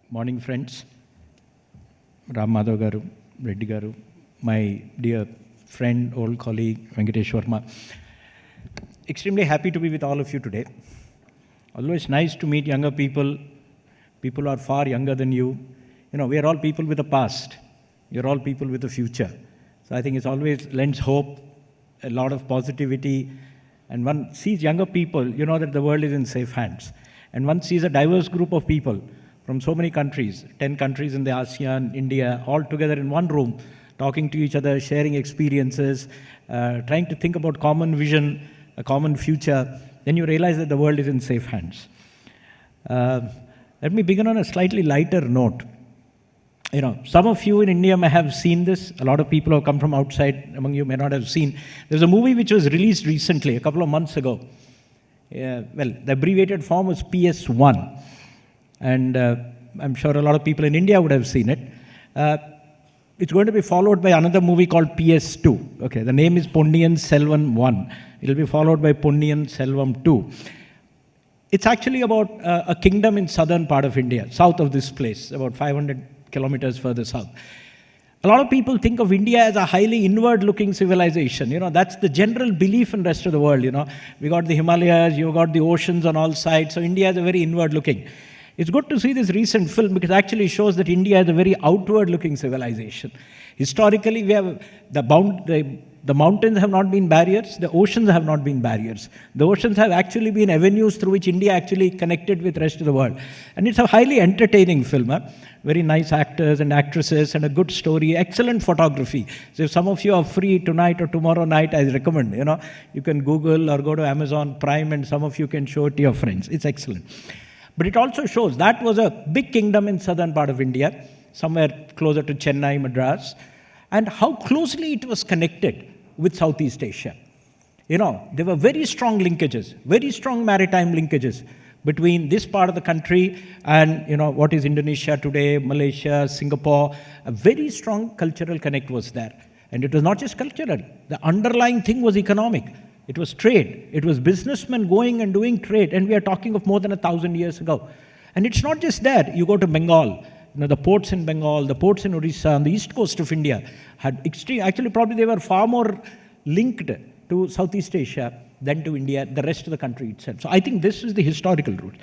Morning, friends. Ram Madhav Garu, Reddy Garu, my dear friend, old colleague, Venkatesh Verma. Extremely happy to be with all of you today. Always nice to meet younger people, people who are far younger than you. You know, we are all people with a past. You're all people with a future. So I think it's always lends hope, a lot of positivity. And one sees younger people, you know that the world is in safe hands. And one sees a diverse group of people from so many countries, 10 countries in the ASEAN, India, all together in one room, talking to each other, sharing experiences, trying to think about common vision, a common future. Then you realize that the world is in safe hands. Let me begin on a slightly lighter note. You know, some of you in India may have seen this. A lot of people who have come from outside among you may not have seen. There's a movie which was released recently, a couple of months ago. Well, the abbreviated form was PS1. And I'm sure a lot of people in India would have seen it. It's going to be followed by another movie called PS2. Okay, the name is Ponniyin Selvan 1. It will be followed by Ponniyin Selvam 2. It's actually about a kingdom in southern part of India, south of this place, about 500 kilometers further south. A lot of people think of India as a highly inward-looking civilization. You know, that's the general belief in the rest of the world, you know. We got the Himalayas, you've got the oceans on all sides, so India is a very inward-looking. It's good to see this recent film because it actually shows that India is a very outward-looking civilization. Historically, we have the mountains have not been barriers, the oceans have not been barriers. The oceans have actually been avenues through which India actually connected with the rest of the world. And it's a highly entertaining film. Very nice actors and actresses and a good story, excellent photography. So if some of you are free tonight or tomorrow night, I recommend, you know, you can Google or go to Amazon Prime and some of you can show it to your friends. It's excellent. But it also shows that was a big kingdom in southern part of India, somewhere closer to Chennai, Madras, and how closely it was connected with Southeast Asia. You know, there were very strong linkages, very strong maritime linkages between this part of the country and, you know, what is Indonesia today, Malaysia, Singapore. A very strong cultural connect was there. And it was not just cultural. The underlying thing was economic. It was trade. It was businessmen going and doing trade. And we are talking of more than 1,000 years ago. And it's not just that. You go to Bengal. You know, the ports in Bengal, the ports in Orissa, on the east coast of India had extreme, actually probably they were far more linked to Southeast Asia than to India, the rest of the country itself. So I think this is the historical route.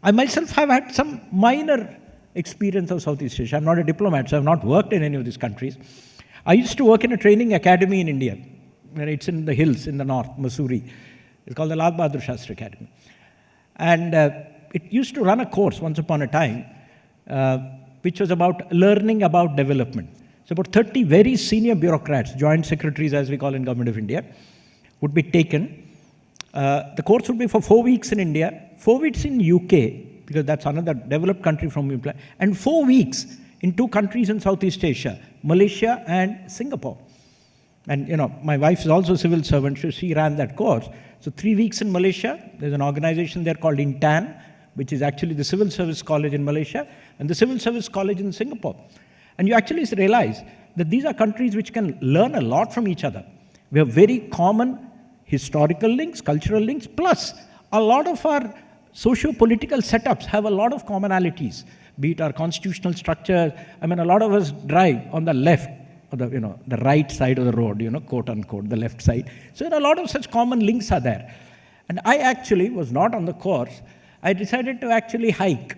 I myself have had some minor experience of Southeast Asia. I'm not a diplomat, so I've not worked in any of these countries. I used to work in a training academy in India. It's in the hills in the north, Mussoorie. It's called the Lal Bahadur Shastri Academy. And it used to run a course once upon a time, which was about learning about development. So about 30 very senior bureaucrats, joint secretaries as we call in Government of India, would be taken. The course would be for 4 weeks in India, 4 weeks in UK, because that's another developed country from India, and 4 weeks in 2 countries in Southeast Asia, Malaysia and Singapore. And, you know, my wife is also a civil servant, so she ran that course. So 3 weeks in Malaysia, there's an organization there called INTAN, which is actually the Civil Service College in Malaysia, and the Civil Service College in Singapore. And you actually realize that these are countries which can learn a lot from each other. We have very common historical links, cultural links, plus a lot of our socio-political setups have a lot of commonalities, be it our constitutional structure. I mean, a lot of us drive on the left, or the right side of the road, you know, quote unquote, the left side. So a lot of such common links are there. And I actually was not on the course. I decided to actually hike.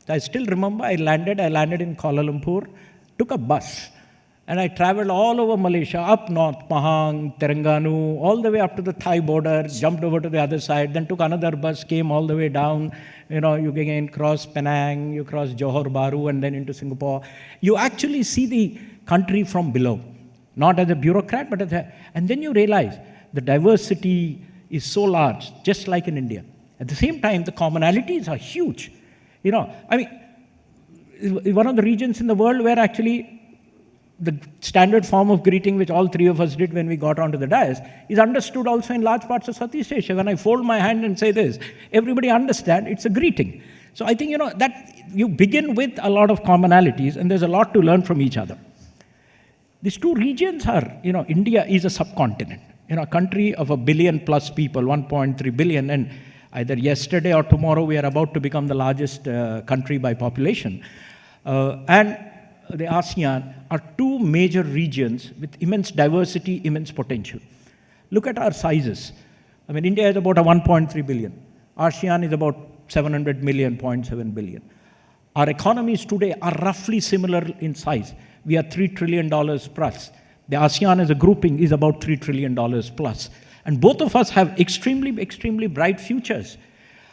I still remember I landed in Kuala Lumpur, took a bus, and I traveled all over Malaysia, up north, Pahang, Terengganu, all the way up to the Thai border, jumped over to the other side, then took another bus, came all the way down, you know, you again cross Penang, you cross Johor Bahru, and then into Singapore. You actually see the country from below, not as a bureaucrat, but and then you realize the diversity is so large, just like in India. At the same time, the commonalities are huge. You know, I mean, one of the regions in the world where actually the standard form of greeting, which all 3 of us did when we got onto the dais, is understood also in large parts of Southeast Asia. When I fold my hand and say this, everybody understands it's a greeting. So I think, you know, that you begin with a lot of commonalities, and there's a lot to learn from each other. These 2 regions are, you know, India is a subcontinent, you know, a country of 1 billion plus people, 1.3 billion, and Either yesterday or tomorrow, we are about to become the largest country by population. And the ASEAN are two major regions with immense diversity, immense potential. Look at our sizes. I mean, India is about a 1.3 billion. ASEAN is about 700 million, 0.7 billion. Our economies today are roughly similar in size. We are $3 trillion plus. The ASEAN as a grouping is about $3 trillion plus. And both of us have extremely, extremely bright futures.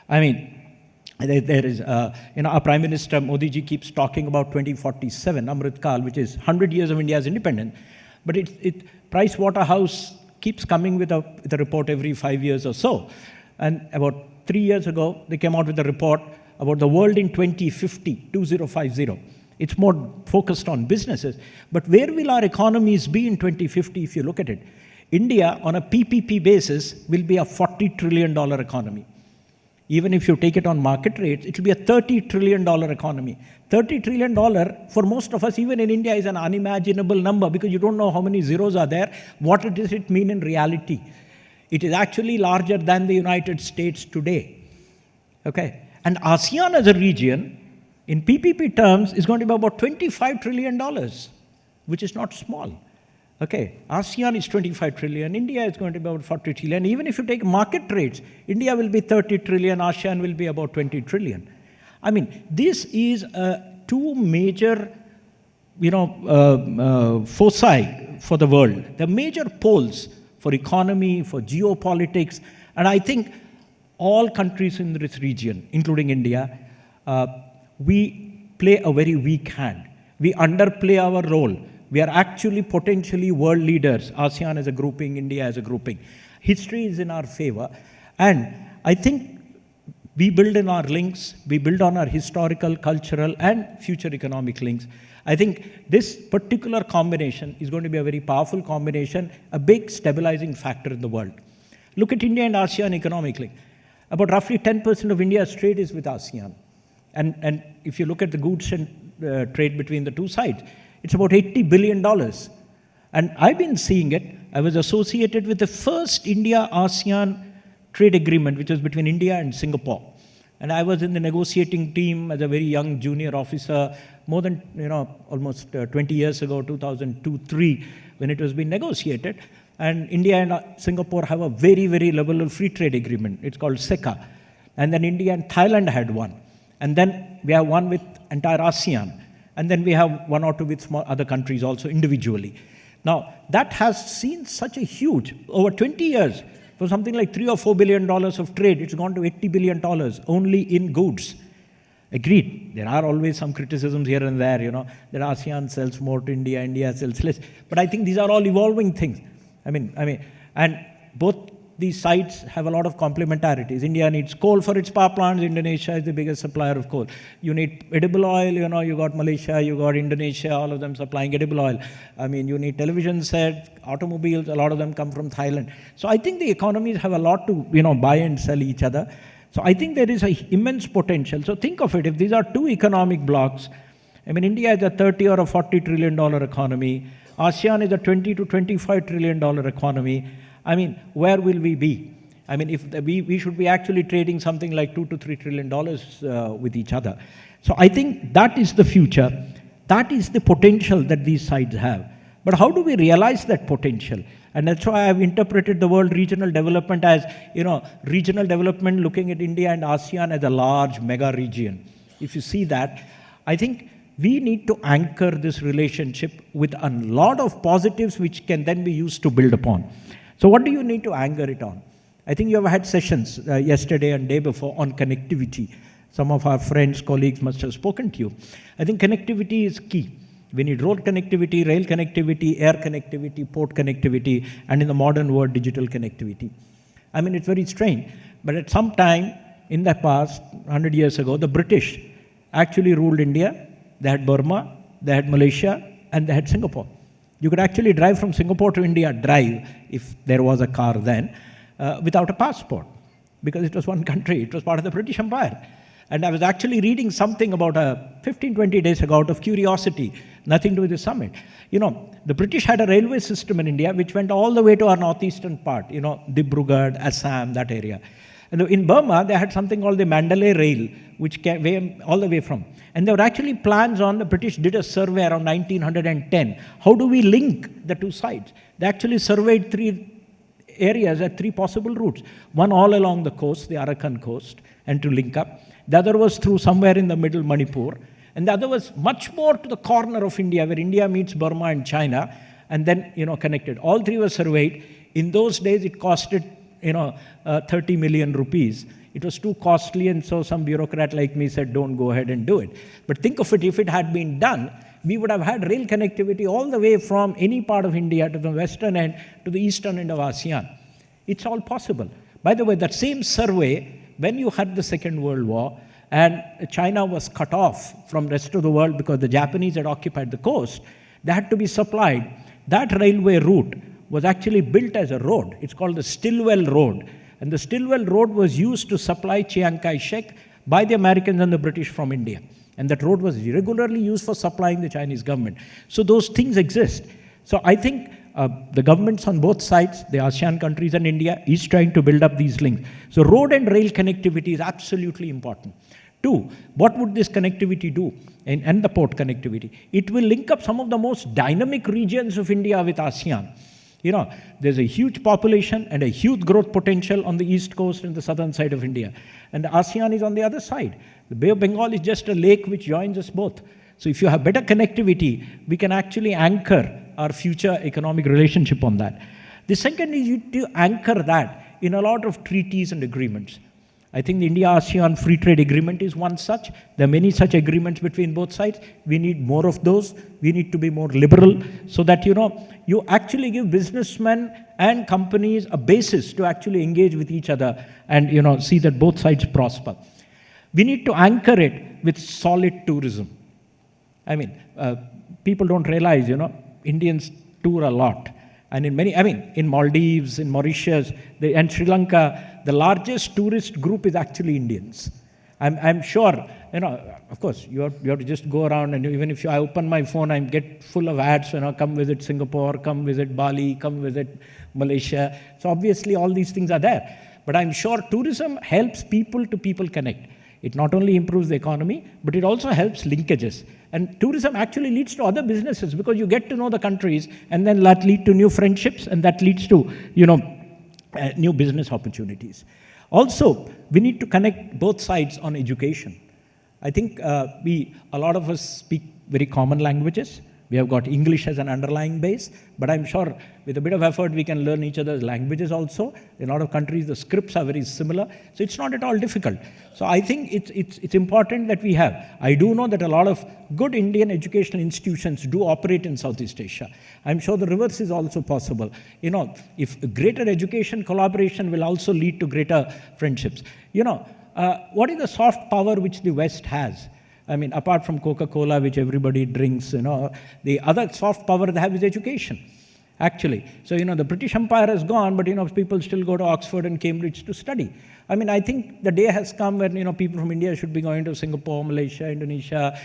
I mean, there is, our Prime Minister Modi ji keeps talking about 2047, Amrit Kal, which is 100 years of India's independence. But Price Waterhouse keeps coming with a report every 5 years or so. And about 3 years ago, they came out with a report about the world in 2050, 2050. It's more focused on businesses. But where will our economies be in 2050 if you look at it? India, on a PPP basis, will be a $40 trillion economy. Even if you take it on market rates, it will be a $30 trillion economy. $30 trillion, for most of us, even in India, is an unimaginable number because you don't know how many zeros are there. What does it mean in reality? It is actually larger than the United States today. Okay? And ASEAN as a region, in PPP terms, is going to be about $25 trillion, which is not small. Okay, ASEAN is 25 trillion, India is going to be about 40 trillion. Even if you take market rates, India will be 30 trillion, ASEAN will be about 20 trillion. I mean, this is two major, foci for the world. The major poles for economy, for geopolitics, and I think all countries in this region, including India, we play a very weak hand. We underplay our role. We are actually potentially world leaders, ASEAN as a grouping, India as a grouping. History is in our favor. And I think we build in our links, we build on our historical, cultural, and future economic links. I think this particular combination is going to be a very powerful combination, a big stabilizing factor in the world. Look at India and ASEAN economically. About roughly 10% of India's trade is with ASEAN. And if you look at the goods and trade between the two sides, it's about $80 billion. And I've been seeing it. I was associated with the first India-ASEAN trade agreement, which was between India and Singapore. And I was in the negotiating team as a very young junior officer, more than, almost 20 years ago, 2002-03, when it was being negotiated. And India and Singapore have a very, very level free trade agreement. It's called SECA. And then India and Thailand had one. And then we have one with entire ASEAN. And then we have one or two with small other countries also individually. Now, that has seen such a huge, over 20 years, for something like $3 or $4 billion of trade, it's gone to $80 billion only in goods. Agreed. There are always some criticisms here and there, that ASEAN sells more to India, India sells less. But I think these are all evolving things. I mean, and both these sites have a lot of complementarities. India needs coal for its power plants. Indonesia is the biggest supplier of coal. You need edible oil, you got Malaysia, you got Indonesia, all of them supplying edible oil. I mean, you need television sets, automobiles, a lot of them come from Thailand. So I think the economies have a lot to, buy and sell each other. So I think there is an immense potential. So think of it, if these are two economic blocks, India is a $30 or a $40 trillion economy. ASEAN is a $20 to $25 trillion economy. Where will we be? If we should be actually trading something like $2 to $3 trillion with each other. So I think that is the future. That is the potential that these sides have. But how do we realize that potential? And that's why I've interpreted the word regional development as, regional development looking at India and ASEAN as a large mega region. If you see that, I think we need to anchor this relationship with a lot of positives which can then be used to build upon. So what do you need to anchor it on? I think you have had sessions yesterday and day before on connectivity. Some of our friends, colleagues must have spoken to you. I think connectivity is key. We need road connectivity, rail connectivity, air connectivity, port connectivity, and in the modern world, digital connectivity. It's very strange, but at some time in the past, 100 years ago, the British actually ruled India. They had Burma, they had Malaysia, and they had Singapore. You could actually drive from Singapore to India, if there was a car then, without a passport, because it was one country. It was part of the British Empire. And I was actually reading something about 15, 20 days ago out of curiosity, nothing to do with the summit. The British had a railway system in India which went all the way to our northeastern part, Dibrugarh, Assam, that area. And in Burma, they had something called the Mandalay Rail, which came all the way from. And there were actually plans on, the British did a survey around 1910. How do we link the two sides? They actually surveyed 3 areas at 3 possible routes. One all along the coast, the Arakan coast, and to link up. The other was through somewhere in the middle, Manipur. And the other was much more to the corner of India, where India meets Burma and China, and then, connected. All 3 were surveyed. In those days, it costed, 30 million rupees. It was too costly, and so some bureaucrat like me said, don't go ahead and do it. But think of it, if it had been done, we would have had rail connectivity all the way from any part of India to the western end to the eastern end of ASEAN. It's all possible. By the way, that same survey, when you had the Second World War, and China was cut off from the rest of the world because the Japanese had occupied the coast, they had to be supplied. That railway route was actually built as a road. It's called the Stilwell Road. And the Stilwell Road was used to supply Chiang Kai-shek by the Americans and the British from India. And that road was regularly used for supplying the Chinese government. So those things exist. So I think the governments on both sides, the ASEAN countries and India, is trying to build up these links. So road and rail connectivity is absolutely important. 2, what would this connectivity do? And the port connectivity. It will link up some of the most dynamic regions of India with ASEAN. There's a huge population and a huge growth potential on the east coast and the southern side of India. And the ASEAN is on the other side. The Bay of Bengal is just a lake which joins us both. So if you have better connectivity, we can actually anchor our future economic relationship on that. The second is you to anchor that in a lot of treaties and agreements. I think the India-ASEAN Free Trade Agreement is one such. There are many such agreements between both sides. We need more of those. We need to be more liberal so that, you actually give businessmen and companies a basis to actually engage with each other and, see that both sides prosper. We need to anchor it with solid tourism. I mean, people don't realize, Indians tour a lot. And in Maldives, in Mauritius, and Sri Lanka, the largest tourist group is actually Indians. I'm sure, of course, you have to just go around, and even if I open my phone, I get full of ads, come visit Singapore, come visit Bali, come visit Malaysia. So obviously all these things are there. But I'm sure tourism helps people to people connect. It not only improves the economy, but it also helps linkages. And tourism actually leads to other businesses because you get to know the countries, and then that leads to new friendships, and that leads to, new business opportunities. Also, we need to connect both sides on education. I think a lot of us speak very common languages. We have got English as an underlying base, but I'm sure with a bit of effort, we can learn each other's languages also. In a lot of countries, the scripts are very similar, so it's not at all difficult. So I think it's important that we have. I do know that a lot of good Indian educational institutions do operate in Southeast Asia. I'm sure the reverse is also possible. If greater education collaboration will also lead to greater friendships. What is the soft power which the West has? Apart from Coca-Cola, which everybody drinks, the other soft power they have is education, actually. So, the British Empire has gone, but, people still go to Oxford and Cambridge to study. I think the day has come when, people from India should be going to Singapore, Malaysia, Indonesia,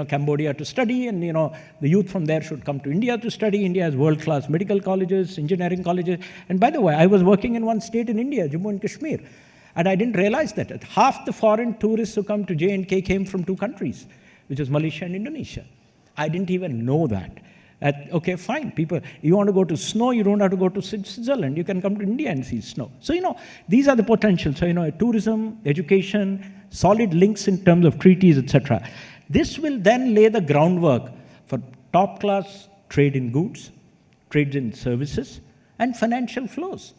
Cambodia to study, and, the youth from there should come to India to study. India has world-class medical colleges, engineering colleges. And by the way, I was working in one state in India, Jammu and Kashmir. And I didn't realize that half the foreign tourists who come to J&K came from 2 countries, which is Malaysia and Indonesia. I didn't even know that. Okay, fine. People, you want to go to snow, you don't have to go to Switzerland. You can come to India and see snow. So, these are the potentials. So, tourism, education, solid links in terms of treaties, etc. This will then lay the groundwork for top-class trade in goods, trade in services, and financial flows.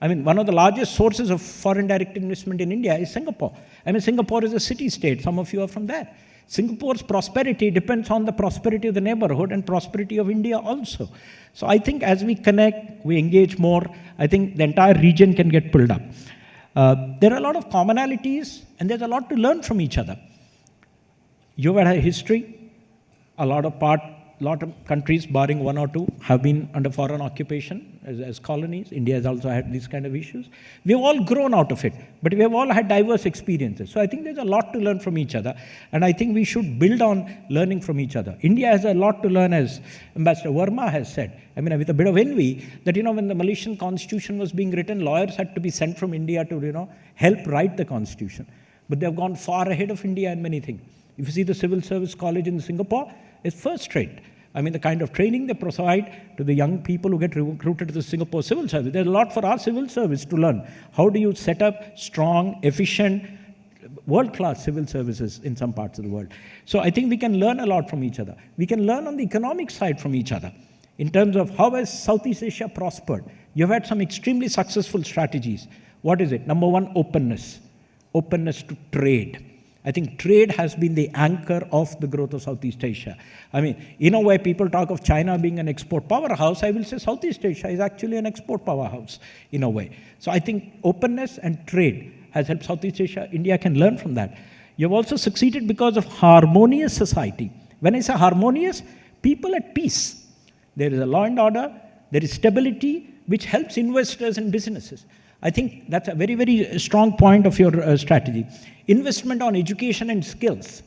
One of the largest sources of foreign direct investment in India is Singapore. Singapore is a city-state. Some of you are from there. Singapore's prosperity depends on the prosperity of the neighborhood and prosperity of India also. So I think as we connect, we engage more, I think the entire region can get pulled up. There are a lot of commonalities, and there's a lot to learn from each other. You've had a history. A lot of part lot of countries, barring one or two, have been under foreign occupation as colonies. India has also had these kind of issues. We have all grown out of it, but we have all had diverse experiences. So I think there's a lot to learn from each other, and I think we should build on learning from each other. India has a lot to learn, as Ambassador Verma has said. I mean, with a bit of envy, that, when the Malaysian constitution was being written, lawyers had to be sent from India to, help write the constitution. But they've gone far ahead of India in many things. If you see the Civil Service College in Singapore, it's first rate. I mean, the kind of training they provide to the young people who get recruited to the Singapore civil service. There's a lot for our civil service to learn. How do you set up strong, efficient, world-class civil services in some parts of the world? So I think we can learn a lot from each other. We can learn on the economic side from each other in terms of how has Southeast Asia prospered. You've had some extremely successful strategies. What is it? Number one, openness. Openness to trade. I think trade has been the anchor of the growth of Southeast Asia. I mean, in a way, people talk of China being an export powerhouse. I will say Southeast Asia is actually an export powerhouse in a way. So I think openness and trade has helped Southeast Asia. India can learn from that. You've also succeeded because of harmonious society. When I say harmonious, people at peace. There is a law and order, there is stability, which helps investors and businesses. I think that's a very, very strong point of your strategy. Investment on education and skills.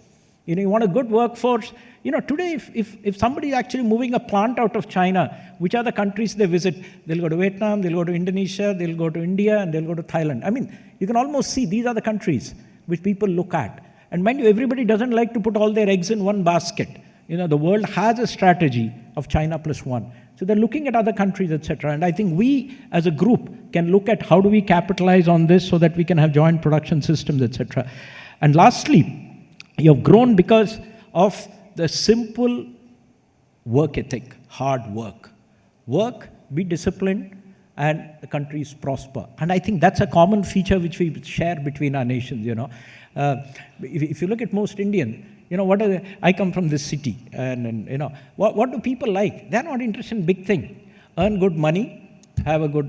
You want a good workforce. Today, if somebody is actually moving a plant out of China, which are the countries they visit? They'll go to Vietnam, they'll go to Indonesia, they'll go to India, and they'll go to Thailand. I mean, you can almost see these are the countries which people look at. And mind you, everybody doesn't like to put all their eggs in one basket. The world has a strategy of China plus one. So they're looking at other countries, etc. And I think we, as a group, can look at how do we capitalize on this so that we can have joint production systems, etc. And lastly, you've grown because of the simple work ethic, hard work. Work, be disciplined, and the countries prosper. And I think that's a common feature which we share between our nations, If you look at most Indians, I come from this city, and what do people like? They're not interested in big thing. Earn good money, have a good,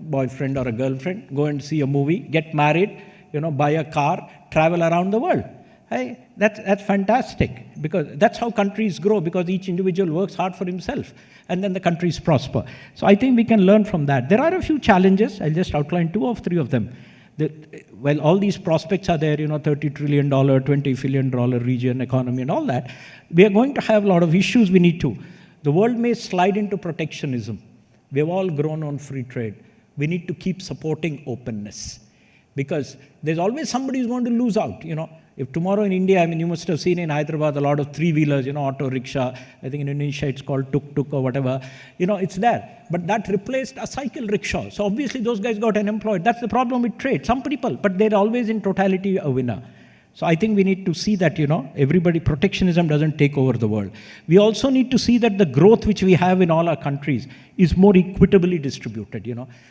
boyfriend or a girlfriend, go and see a movie, get married, buy a car, travel around the world. Hey, that's fantastic, because that's how countries grow, because each individual works hard for himself, and then the countries prosper. So I think we can learn from that. There are a few challenges. I'll just outline 2 or 3 of them. Well, all these prospects are there, $30 trillion, $20 billion region, economy and all that. We are going to have a lot of issues we need to. The world may slide into protectionism. We have all grown on free trade. We need to keep supporting openness, because there's always somebody who's going to lose out, If tomorrow in India, you must have seen in Hyderabad a lot of 3-wheelers, auto rickshaw. I think in Indonesia it's called tuk-tuk or whatever. It's there. But that replaced a cycle rickshaw. So obviously those guys got unemployed. That's the problem with trade. Some people, but they're always in totality a winner. So I think we need to see that, everybody, protectionism doesn't take over the world. We also need to see that the growth which we have in all our countries is more equitably distributed,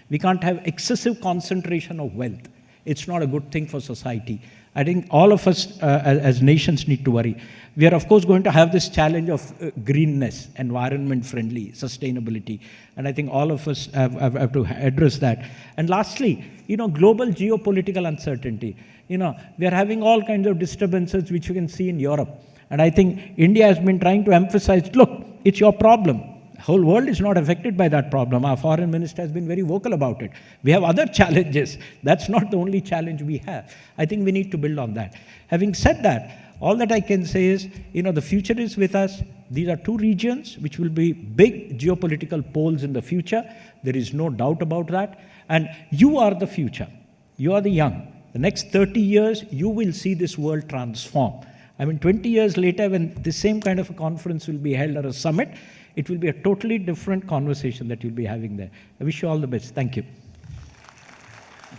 We can't have excessive concentration of wealth. It's not a good thing for society. I think all of us as nations need to worry. We are, of course, going to have this challenge of greenness, environment-friendly, sustainability. And I think all of us have to address that. And lastly, global geopolitical uncertainty. We are having all kinds of disturbances which you can see in Europe. And I think India has been trying to emphasize, look, it's your problem. The whole world is not affected by that problem. Our foreign minister has been very vocal about it. We have other challenges. That's not the only challenge we have. I think we need to build on that. Having said that, all that I can say is, the future is with us. These are 2 regions which will be big geopolitical poles in the future. There is no doubt about that. And you are the future. You are the young. The next 30 years, you will see this world transform. 20 years later, when the same kind of a conference will be held or a summit, it will be a totally different conversation that you'll be having there. I wish you all the best. Thank you.